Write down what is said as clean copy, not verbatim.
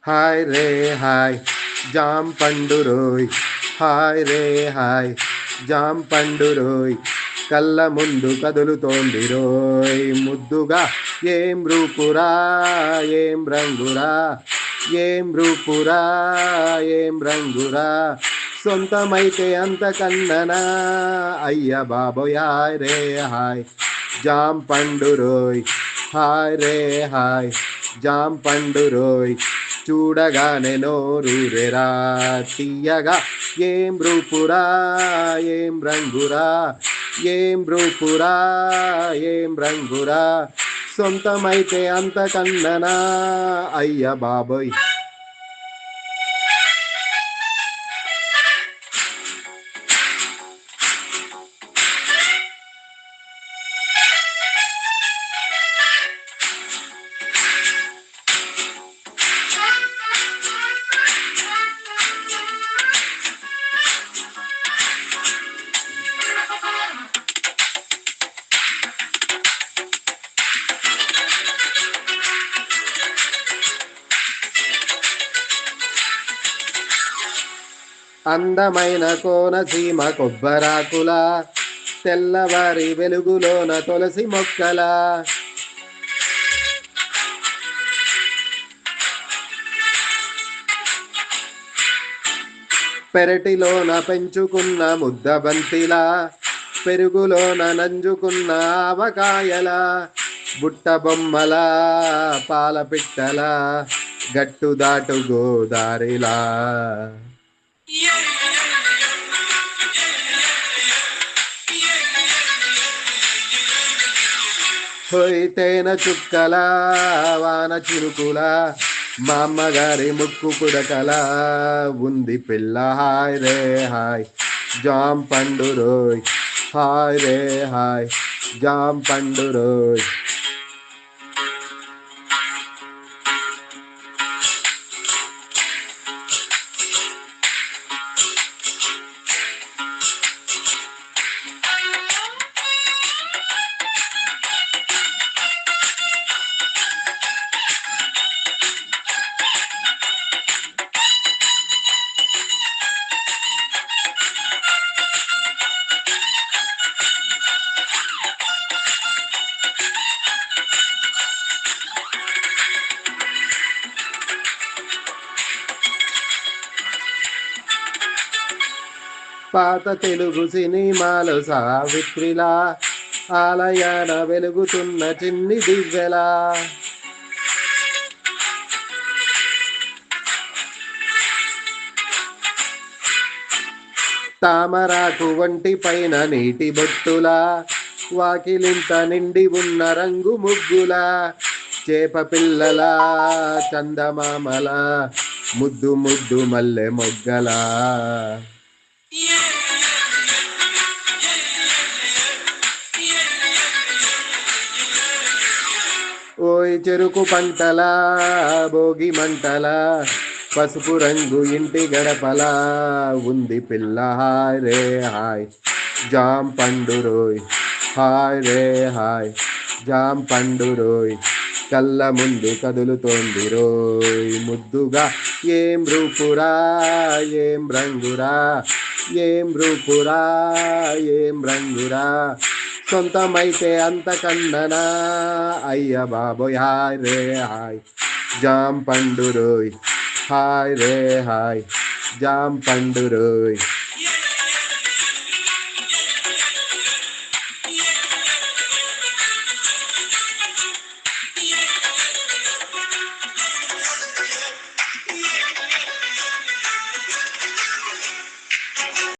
Hi రే hi jam పండు రోయ్, hi రే hi jam పండు రోయ్, కళ్ళ ముందు కదులుతోంది రోయ్ ముద్దుగా. ఏం రూపురా ఏం రంగురా, ఏం రూపురా ఏం రంగురా, సొంతమైతే అంత కన్ననా. అయ్య బాబోయ్ హాయ్ రే హాయ్ జాం పండు రోయ్, హాయ్ రే హాయ్ జాం పండు రోయ్, చూడగానే నోరూరెరా తీయగా. ఏం రూపురా ఏం రంగురా, ఏం రూపురా ఏం రంగురా, సొంతమైతే అంత కన్ననా. అయ్య బాబోయ్. అందమైన కోనసీమ కొబ్బరాకుల, తెల్లవారి వెలుగులోన తులసి మొక్కల, పెరటిలోన పెంచుకున్న ముద్దబంతిలా, పెరుగులోన నంజుకున్న ఆవకాయల, బుట్ట బొమ్మల పాల పిట్టల, గట్టు దాటు గోదారిలా. తేనె చుక్కల వాన చిరుకుల, మా అమ్మగారి ముక్కు పుడకల, ఉంది పిల్ల హాయ్ రే హాయ్ జాం పండు రోయ్, హాయ్ రే హాయ్ జాం పండు రోయ్. పాత తెలుగు సినిమాలు సావిత్రిలా, ఆలయాన వెలుగుతున్న చిన్ని దివ్యలా, తామరాకు వంటి పైన నీటి బొట్టులా, వాకిలింత నిండి ఉన్న రంగు ముగ్గులా, చేప పిల్లల చందమామల, ముద్దు ముద్దు మల్లె మొగ్గలా. ఓయ్ చెరుకు పంటల భోగి మంటల, పసుపు రంగు ఇంటి గడపల, ఉంది పిల్ల హాయ్ రే హాయ్ జాం పండు రోయ్, హాయ్ రే హాయ్ జాం పండు రోయ్, కళ్ళ ముందు కదులుతోంది రోయ్ ముద్దుగా. ఏం రూపురా ఏం రంగురా, ఏం రూపురా ఏం రంగురా, సొంతమైతే అంత కన్ననా. అయ్య బాబోయ్ హాయ్ రే హాయ్ జాం పండు రోయ్, హాయ్ రే హాయ్ జాం పండు రోయ్.